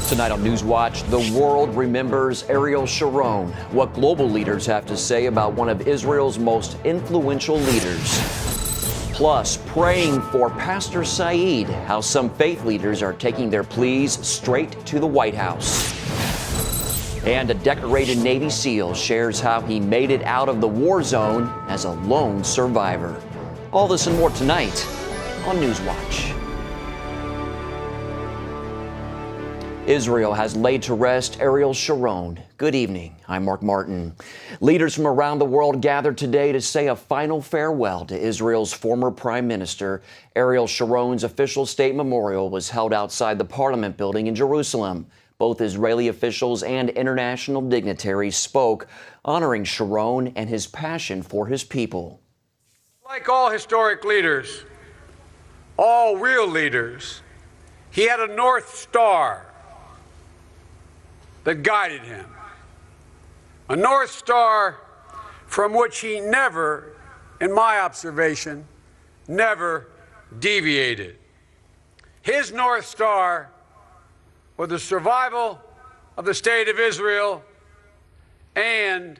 Tonight on NewsWatch, the world remembers Ariel Sharon. What global leaders have to say about one of Israel's most influential leaders. Plus, praying for Pastor Saeed, how some faith leaders are taking their pleas straight to the White House. And a decorated Navy SEAL shares how he made it out of the war zone as a lone survivor. All this and more tonight on NewsWatch. Israel has laid to rest Ariel Sharon. Good evening. I'm Mark Martin. Leaders from around the world gathered today to say a final farewell to Israel's former prime minister. Ariel Sharon's official state memorial was held outside the Parliament building in Jerusalem. Both Israeli officials and international dignitaries spoke, honoring Sharon and his passion for his people. Like all historic leaders, all real leaders, he had a North Star that guided him. A North Star from which he never, in my observation, never deviated. His North Star was the survival of the State of Israel and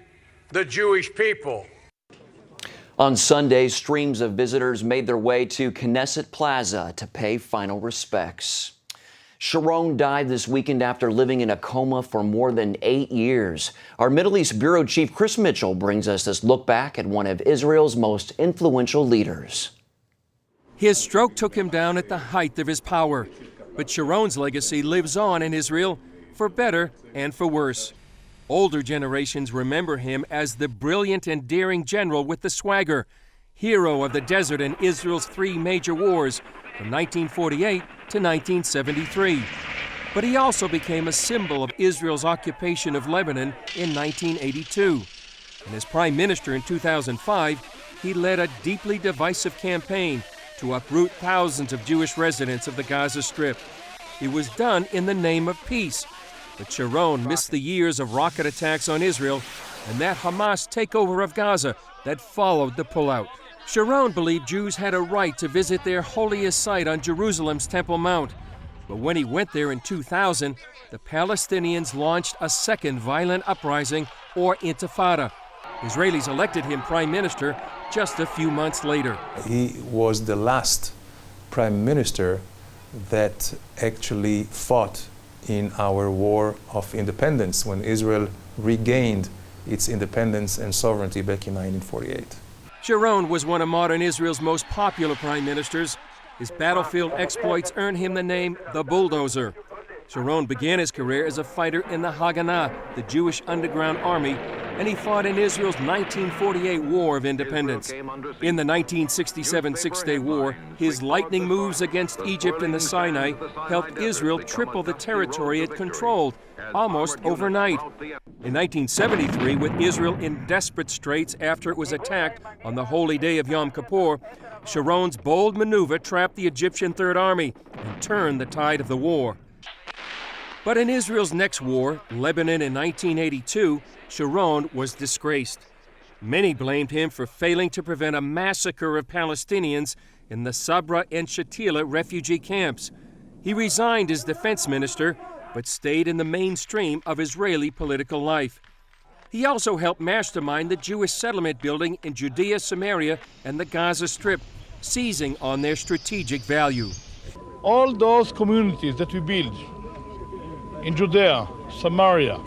the Jewish people. On Sunday, streams of visitors made their way to Knesset Plaza to pay final respects. Sharon died this weekend after living in a coma for more than 8 years. Our Middle East Bureau Chief Chris Mitchell brings us this look back at one of Israel's most influential leaders. His stroke took him down at the height of his power. But Sharon's legacy lives on in Israel, for better and for worse. Older generations remember him as the brilliant and daring general with the swagger, hero of the desert in Israel's 3 major wars from 1948 to 1973. But he also became a symbol of Israel's occupation of Lebanon in 1982. And as prime minister in 2005, he led a deeply divisive campaign to uproot thousands of Jewish residents of the Gaza Strip. It was done in the name of peace. But Sharon missed the years of rocket attacks on Israel and that Hamas takeover of Gaza that followed the pullout. Sharon believed Jews had a right to visit their holiest site on Jerusalem's Temple Mount. But when he went there in 2000, the Palestinians launched a second violent uprising, or intifada. Israelis elected him prime minister just a few months later. He was the last prime minister that actually fought in our war of independence when Israel regained its independence and sovereignty back in 1948. Sharon was one of modern Israel's most popular prime ministers. His battlefield exploits earned him the name the Bulldozer. Sharon began his career as a fighter in the Haganah, the Jewish underground army, and he fought in Israel's 1948 War of Independence. In the 1967 Six-Day War, his lightning moves against Egypt and the Sinai helped Israel triple the territory it controlled, almost overnight. In 1973, with Israel in desperate straits after it was attacked on the holy day of Yom Kippur, Sharon's bold maneuver trapped the Egyptian Third Army and turned the tide of the war. But in Israel's next war, Lebanon in 1982, Sharon was disgraced. Many blamed him for failing to prevent a massacre of Palestinians in the Sabra and Shatila refugee camps. He resigned as defense minister, but stayed in the mainstream of Israeli political life. He also helped mastermind the Jewish settlement building in Judea, Samaria, and the Gaza Strip, seizing on their strategic value. All those communities that we built in Judea, Samaria,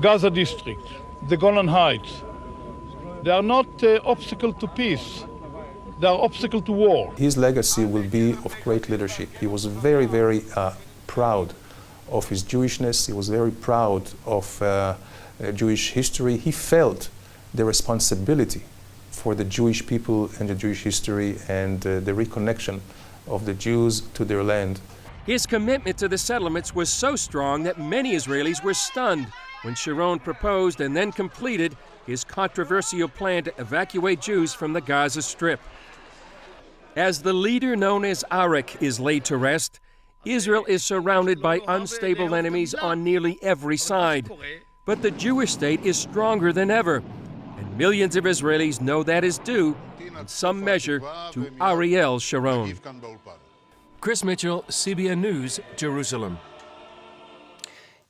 Gaza district, the Golan Heights, they are not obstacle to peace, they are obstacle to war. His legacy will be of great leadership. He was very, very proud of his Jewishness. He was very proud of Jewish history. He felt the responsibility for the Jewish people and the Jewish history and the reconnection of the Jews to their land. His commitment to the settlements was so strong that many Israelis were stunned when Sharon proposed and then completed his controversial plan to evacuate Jews from the Gaza Strip. As the leader known as Ariel is laid to rest, Israel is surrounded by unstable enemies on nearly every side. But the Jewish state is stronger than ever, and millions of Israelis know that is due, in some measure, to Ariel Sharon. Chris Mitchell, CBN News, Jerusalem.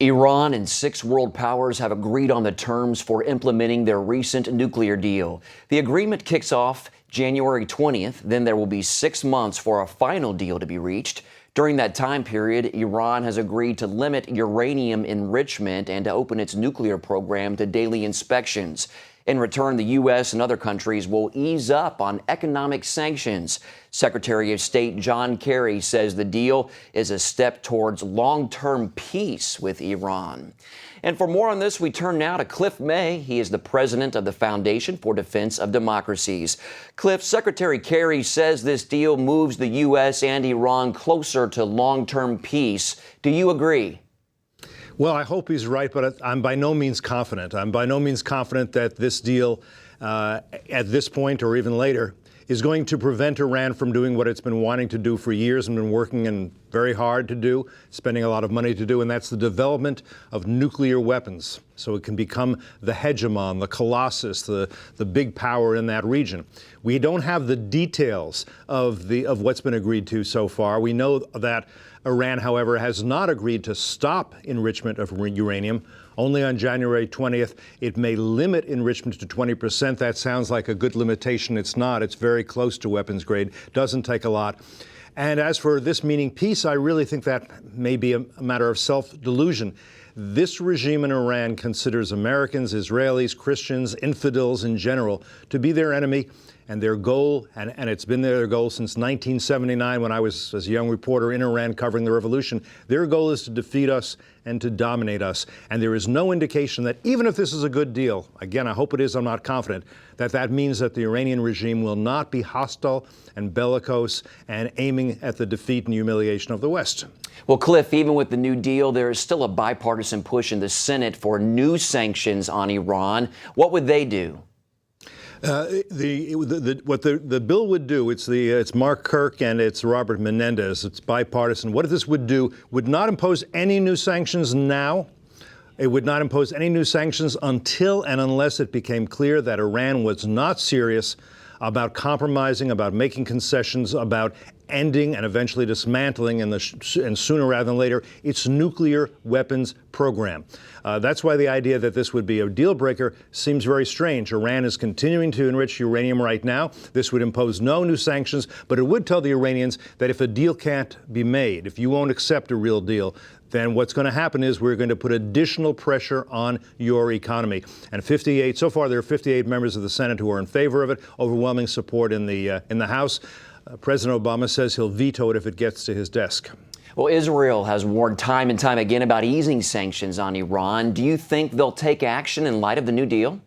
Iran and 6 world powers have agreed on the terms for implementing their recent nuclear deal. The agreement kicks off January 20th. Then there will be 6 months for a final deal to be reached. During that time period, Iran has agreed to limit uranium enrichment and to open its nuclear program to daily inspections. In return, the U.S. and other countries will ease up on economic sanctions. Secretary of State John Kerry says the deal is a step towards long-term peace with Iran. And for more on this, we turn now to Cliff May. He is the president of the Foundation for Defense of Democracies. Cliff, Secretary Kerry says this deal moves the U.S. and Iran closer to long-term peace. Do you agree? Well, I hope he's right, but I'm by no means confident. I'm by no means confident that this deal, at this point or even later, is going to prevent Iran from doing what it's been wanting to do for years and been working very hard to do, spending a lot of money to do, and that's the development of nuclear weapons, so it can become the hegemon, the colossus, the big power in that region. We don't have the details of what's been agreed to so far. We know that Iran, however, has not agreed to stop enrichment of uranium. Only on January 20th, it may limit enrichment to 20%. That sounds like a good limitation. It's not. It's very close to weapons grade. Doesn't take a lot. And as for this meaning peace, I really think that may be a matter of self-delusion. This regime in Iran considers Americans, Israelis, Christians, infidels in general to be their enemy. And their goal, and it's been their goal since 1979 when I was, as a young reporter in Iran covering the revolution, their goal is to defeat us and to dominate us. And there is no indication that even if this is a good deal, again, I hope it is, I'm not confident, that means that the Iranian regime will not be hostile and bellicose and aiming at the defeat and humiliation of the West. Well, Cliff, even with the new deal, there is still a bipartisan push in the Senate for new sanctions on Iran. What would they do? What the bill would do, it's Mark Kirk and it's Robert Menendez. It's bipartisan. What this would do would not impose any new sanctions now. It would not impose any new sanctions until and unless it became clear that Iran was not serious about compromising, about making concessions, about ending and eventually dismantling, and sooner rather than later, its nuclear weapons program. That's why the idea that this would be a deal breaker seems very strange. Iran is continuing to enrich uranium right now. This would impose no new sanctions, but it would tell the Iranians that if a deal can't be made, if you won't accept a real deal, then what's going to happen is we're going to put additional pressure on your economy. And so far there are 58 members of the Senate who are in favor of it, overwhelming support in the House. President Obama says he'll veto it if it gets to his desk. Well, Israel has warned time and time again about easing sanctions on Iran. Do you think they'll take action in light of the new deal?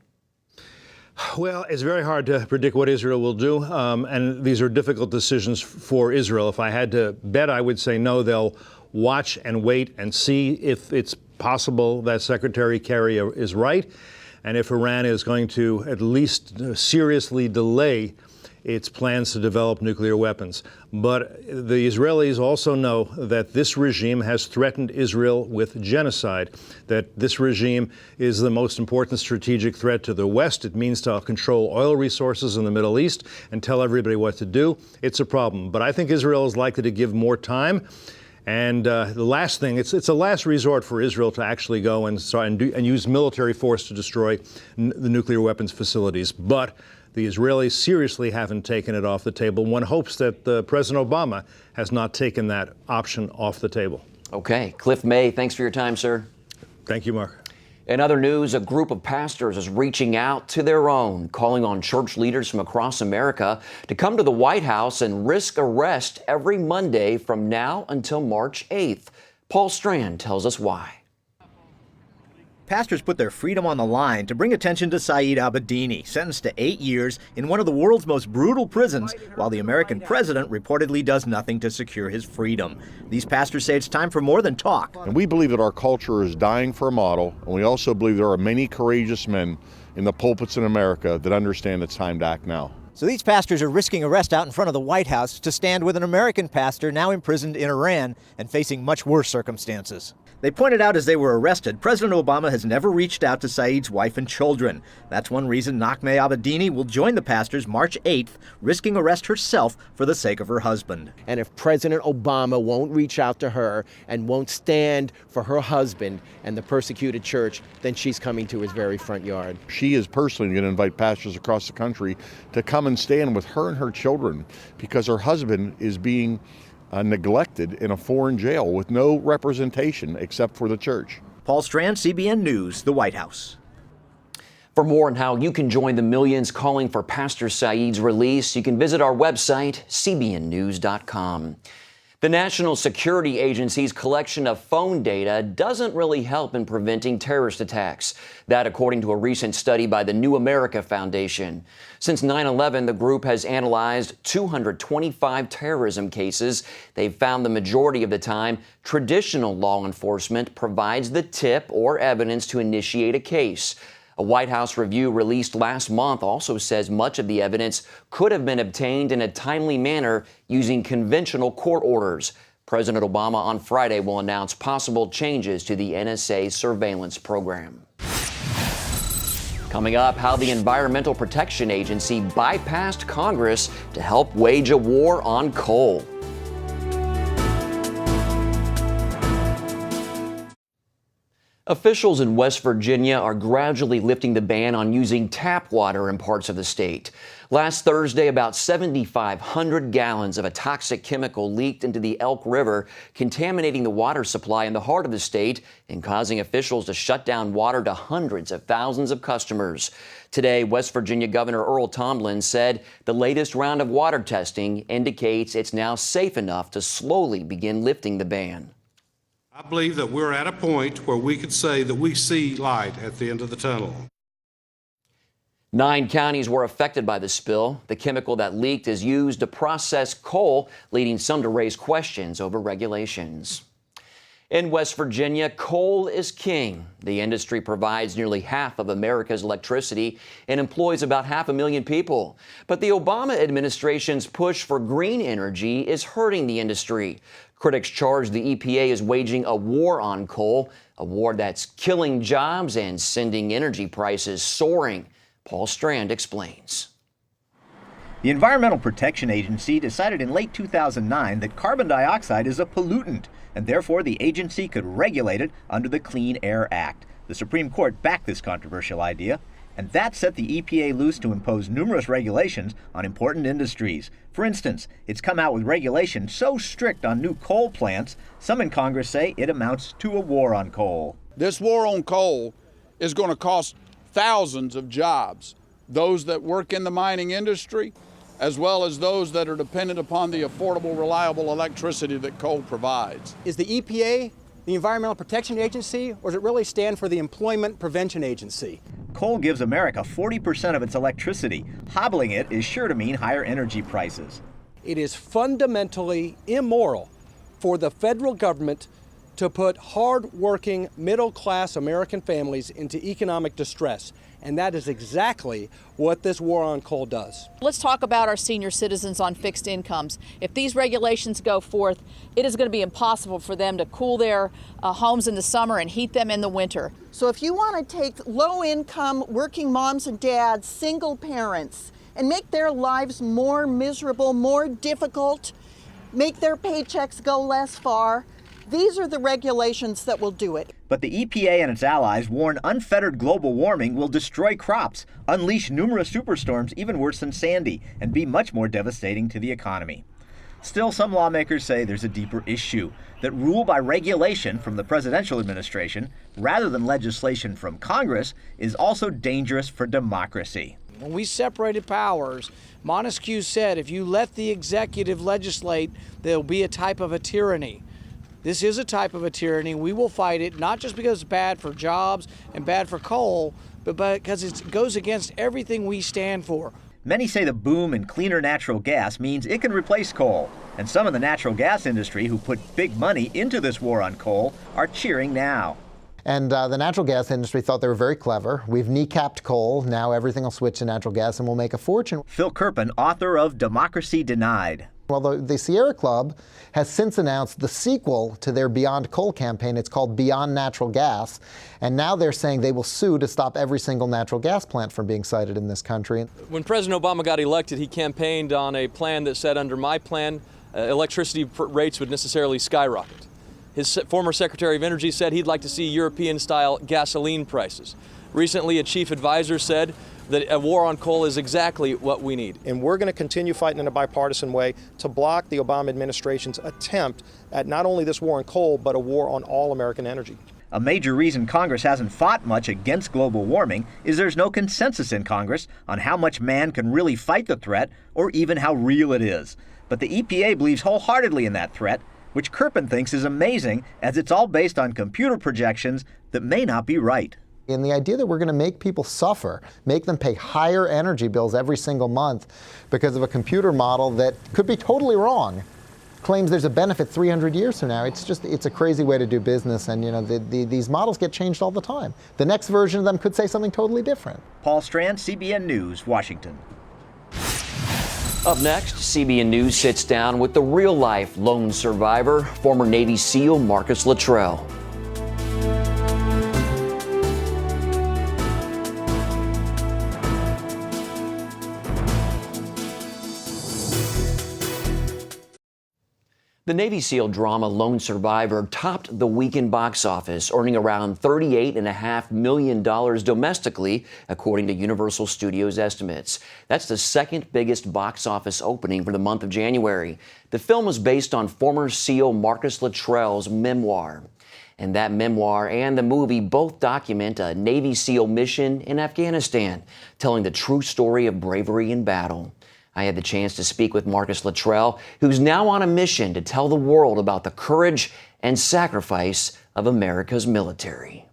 Well, it's very hard to predict what Israel will do, and these are difficult decisions for Israel. If I had to bet, I would say no, they'll watch and wait and see if it's possible that Secretary Kerry is right, and if Iran is going to at least seriously delay its plans to develop nuclear weapons. But the Israelis also know that this regime has threatened Israel with genocide, that this regime is the most important strategic threat to the West. It means to control oil resources in the Middle East and tell everybody what to do. It's a problem. But I think Israel is likely to give more time. And the last thing, it's a last resort for Israel to actually go and use military force to destroy the nuclear weapons facilities. But the Israelis seriously haven't taken it off the table. One hopes that President Obama has not taken that option off the table. Okay. Cliff May, thanks for your time, sir. Thank you, Mark. In other news, a group of pastors is reaching out to their own, calling on church leaders from across America to come to the White House and risk arrest every Monday from now until March 8th. Paul Strand tells us why. Pastors put their freedom on the line to bring attention to Saeed Abedini, sentenced to 8 years in one of the world's most brutal prisons, while the American president reportedly does nothing to secure his freedom. These pastors say it's time for more than talk. And we believe that our culture is dying for a model, and we also believe there are many courageous men in the pulpits in America that understand it's time to act now. So these pastors are risking arrest out in front of the White House to stand with an American pastor now imprisoned in Iran and facing much worse circumstances. They pointed out as they were arrested, President Obama has never reached out to Saeed's wife and children. That's one reason Naghmeh Abedini will join the pastors March 8th, risking arrest herself for the sake of her husband. And if President Obama won't reach out to her and won't stand for her husband and the persecuted church, then she's coming to his very front yard. She is personally going to invite pastors across the country to come and stand with her and her children because her husband is being neglected in a foreign jail with no representation except for the church. Paul Strand, CBN News, the White House. For more on how you can join the millions calling for Pastor Saeed's release, you can visit our website, cbnnews.com. The National Security Agency's collection of phone data doesn't really help in preventing terrorist attacks. That according to a recent study by the New America Foundation. Since 9/11, the group has analyzed 225 terrorism cases. They've found the majority of the time, traditional law enforcement provides the tip or evidence to initiate a case. A White House review released last month also says much of the evidence could have been obtained in a timely manner using conventional court orders. President Obama on Friday will announce possible changes to the NSA surveillance program. Coming up, how the Environmental Protection Agency bypassed Congress to help wage a war on coal. Officials in West Virginia are gradually lifting the ban on using tap water in parts of the state. Last Thursday, about 7,500 gallons of a toxic chemical leaked into the Elk River, contaminating the water supply in the heart of the state and causing officials to shut down water to hundreds of thousands of customers. Today, West Virginia Governor Earl Tomblin said the latest round of water testing indicates it's now safe enough to slowly begin lifting the ban. I believe that we're at a point where we could say that we see light at the end of the tunnel. 9 counties were affected by the spill. The chemical that leaked is used to process coal, leading some to raise questions over regulations. In West Virginia, coal is king. The industry provides nearly half of America's electricity and employs about 500,000 people. But the Obama administration's push for green energy is hurting the industry. Critics charge the EPA is waging a war on coal, a war that's killing jobs and sending energy prices soaring. Paul Strand explains. The Environmental Protection Agency decided in late 2009 that carbon dioxide is a pollutant, and therefore the agency could regulate it under the Clean Air Act. The Supreme Court backed this controversial idea, and that set the EPA loose to impose numerous regulations on important industries. For instance, it's come out with regulations so strict on new coal plants, some in Congress say it amounts to a war on coal. This war on coal is going to cost thousands of jobs, those that work in the mining industry, as well as those that are dependent upon the affordable, reliable electricity that coal provides. Is the EPA the Environmental Protection Agency, or does it really stand for the Employment Prevention Agency? Coal gives America 40% of its electricity. Hobbling it is sure to mean higher energy prices. It is fundamentally immoral for the federal government to put hard-working, middle-class American families into economic distress. And that is exactly what this war on coal does. Let's talk about our senior citizens on fixed incomes. If these regulations go forth, it is going to be impossible for them to cool their homes in the summer and heat them in the winter. So if you want to take low-income working moms and dads, single parents, and make their lives more miserable, more difficult, make their paychecks go less far, these are the regulations that will do it. But the EPA and its allies warn unfettered global warming will destroy crops, unleash numerous superstorms even worse than Sandy, and be much more devastating to the economy. Still, some lawmakers say there's a deeper issue, that rule by regulation from the presidential administration, rather than legislation from Congress, is also dangerous for democracy. When we separated powers, Montesquieu said if you let the executive legislate, there'll be a type of a tyranny. This is a type of a tyranny. We will fight it, not just because it's bad for jobs and bad for coal, but because it goes against everything we stand for. Many say the boom in cleaner natural gas means it can replace coal. And some in the natural gas industry who put big money into this war on coal are cheering now. And the natural gas industry thought they were very clever. We've kneecapped coal. Now everything will switch to natural gas and we'll make a fortune. Phil Kerpen, author of Democracy Denied. Well, the Sierra Club has since announced the sequel to their Beyond Coal campaign. It's called Beyond Natural Gas. And now they're saying they will sue to stop every single natural gas plant from being sited in this country. When President Obama got elected, he campaigned on a plan that said under my plan, electricity rates would necessarily skyrocket. His former Secretary of Energy said he'd like to see European-style gasoline prices. Recently, a chief advisor said that a war on coal is exactly what we need. And we're going to continue fighting in a bipartisan way to block the Obama administration's attempt at not only this war on coal, but a war on all American energy. A major reason Congress hasn't fought much against global warming is there's no consensus in Congress on how much man can really fight the threat or even how real it is. But the EPA believes wholeheartedly in that threat, which Kirpin thinks is amazing as it's all based on computer projections that may not be right. And the idea that we're going to make people suffer, make them pay higher energy bills every single month because of a computer model that could be totally wrong, claims there's a benefit 300 years from now. It's a crazy way to do business, and these models get changed all the time. The next version of them could say something totally different. Paul Strand, CBN News, Washington. Up next, CBN News sits down with the real-life lone survivor, former Navy SEAL Marcus Luttrell. The Navy SEAL drama Lone Survivor topped the weekend box office, earning around $38.5 million domestically, according to Universal Studios estimates. That's the second biggest box office opening for the month of January. The film was based on former SEAL Marcus Luttrell's memoir. And that memoir and the movie both document a Navy SEAL mission in Afghanistan, telling the true story of bravery in battle. I had the chance to speak with Marcus Luttrell, who's now on a mission to tell the world about the courage and sacrifice of America's military.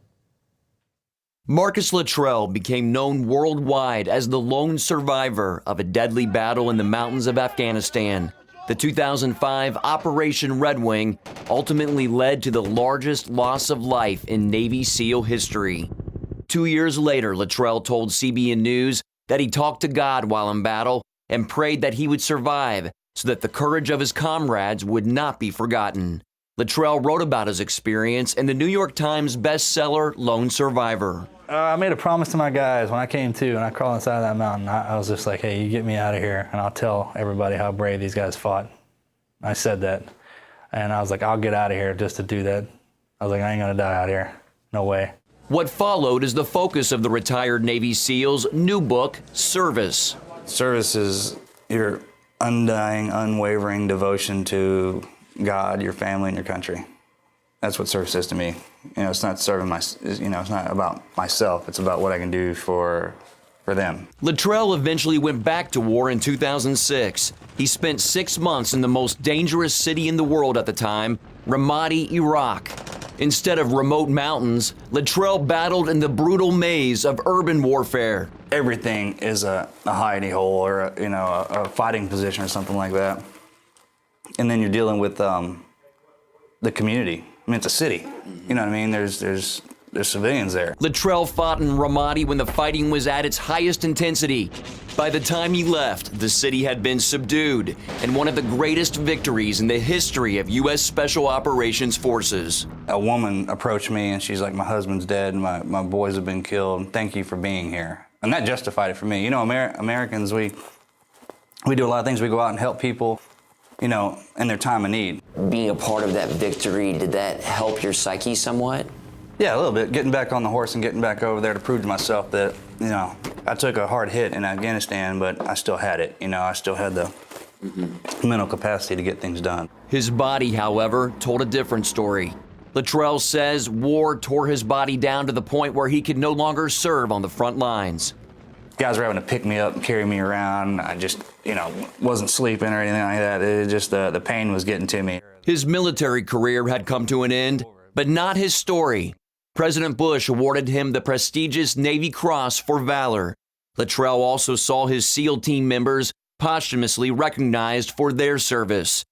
Marcus Luttrell became known worldwide as the lone survivor of a deadly battle in the mountains of Afghanistan. The 2005 Operation Red Wing ultimately led to the largest loss of life in Navy SEAL history. 2 years later, Luttrell told CBN News that he talked to God while in battle and prayed that he would survive so that the courage of his comrades would not be forgotten. Luttrell wrote about his experience in the New York Times bestseller Lone Survivor. I made a promise to my guys when I came to, and I crawled inside that mountain. I was just like, hey, you get me out of here, and I'll tell everybody how brave these guys fought. I said that, and I was like, I'll get out of here just to do that. I was like, I ain't gonna die out here. No way. What followed is the focus of the retired Navy SEAL's new book, Service. Service is your undying, unwavering devotion to God, your family, and your country. That's what service is to me. It's not serving it's not about myself. It's about what I can do for them. Luttrell eventually went back to war in 2006. He spent 6 months in the most dangerous city in the world at the time, Ramadi, Iraq. Instead of remote mountains, Luttrell battled in the brutal maze of urban warfare. Everything is a hidey hole or a fighting position or something like that. And then you're dealing with the community. I mean, it's a city. You know what I mean? There's civilians there. Luttrell fought in Ramadi when the fighting was at its highest intensity. By the time he left, the city had been subdued, and one of the greatest victories in the history of U.S. Special Operations Forces. A woman approached me and she's like, my husband's dead, and my boys have been killed. Thank you for being here. And that justified it for me. Americans, we do a lot of things. We go out and help people, in their time of need. Being a part of that victory, did that help your psyche somewhat? Yeah, a little bit. Getting back on the horse and getting back over there to prove to myself that, I took a hard hit in Afghanistan, but I still had it. I still had the mental capacity to get things done. His body, however, told a different story. Luttrell says war tore his body down to the point where he could no longer serve on the front lines. Guys were having to pick me up and carry me around. I just, wasn't sleeping or anything like that. It just, the pain was getting to me. His military career had come to an end, but not his story. President Bush awarded him the prestigious Navy Cross for valor. Luttrell also saw his SEAL team members posthumously recognized for their service.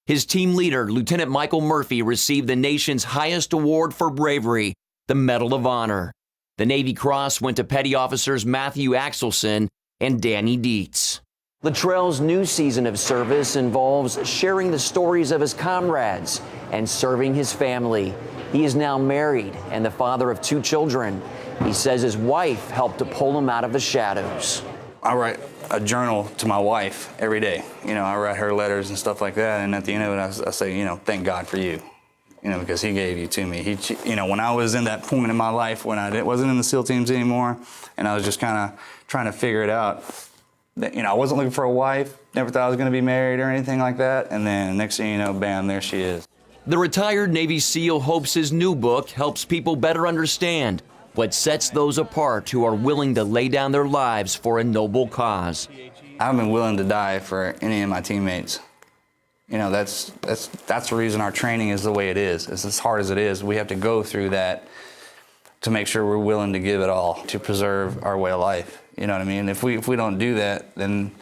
His team leader, Lieutenant Michael Murphy, received the nation's highest award for bravery, the Medal of Honor. The Navy Cross went to Petty Officers Matthew Axelson and Danny Dietz. Latrell's new season of service involves sharing the stories of his comrades and serving his family. He is now married and the father of 2 children. He says his wife helped to pull him out of the shadows. I write a journal to my wife every day. I write her letters and stuff like that, and at the end of it, I say, thank God for you, because He gave you to me. When I was in that point in my life when I wasn't in the SEAL teams anymore, and I was just kind of trying to figure it out. I wasn't looking for a wife, never thought I was going to be married or anything like that, and then next thing you know, bam, there she is. The retired Navy SEAL hopes his new book helps people better understand what sets those apart who are willing to lay down their lives for a noble cause. I've been willing to die for any of my teammates. That's the reason our training is the way it is. It's as hard as it is. We have to go through that to make sure we're willing to give it all to preserve our way of life. You know what I mean? If we don't do that, then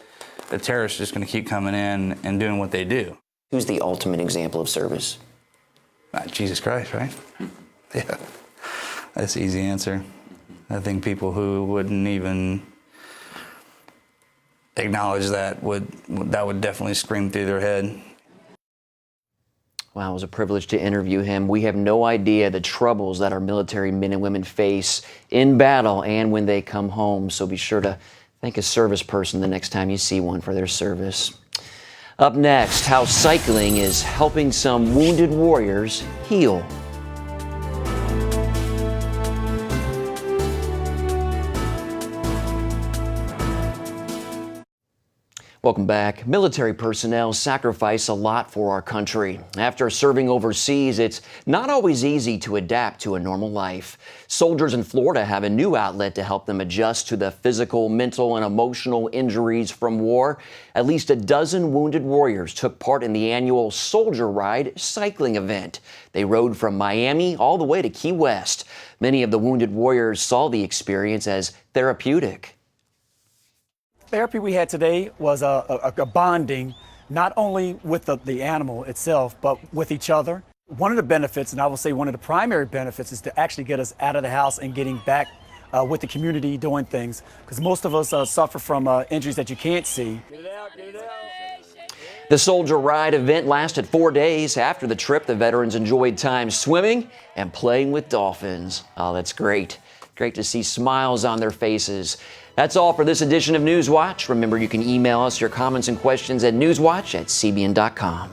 the terrorists are just going to keep coming in and doing what they do. Who's the ultimate example of service? Jesus Christ, right? Yeah, that's the easy answer. I think people who wouldn't even acknowledge that would definitely scream through their head. Wow, it was a privilege to interview him. We have no idea the troubles that our military men and women face in battle and when they come home. So be sure to thank a service person the next time you see one for their service. Up next, how cycling is helping some wounded warriors heal. Welcome back. Military personnel sacrifice a lot for our country. After serving overseas, it's not always easy to adapt to a normal life. Soldiers in Florida have a new outlet to help them adjust to the physical, mental, and emotional injuries from war. At least a dozen wounded warriors took part in the annual Soldier Ride cycling event. They rode from Miami all the way to Key West. Many of the wounded warriors saw the experience as therapeutic. Therapy we had today was a bonding, not only with the animal itself, but with each other. One of the benefits, and I will say one of the primary benefits, is to actually get us out of the house and getting back with the community doing things. Because most of us suffer from injuries that you can't see. The Soldier Ride event lasted 4 days. After the trip, the veterans enjoyed time swimming and playing with dolphins. Oh, that's great. Great to see smiles on their faces. That's all for this edition of NewsWatch. Remember, you can email us your comments and questions at newswatch@cbn.com.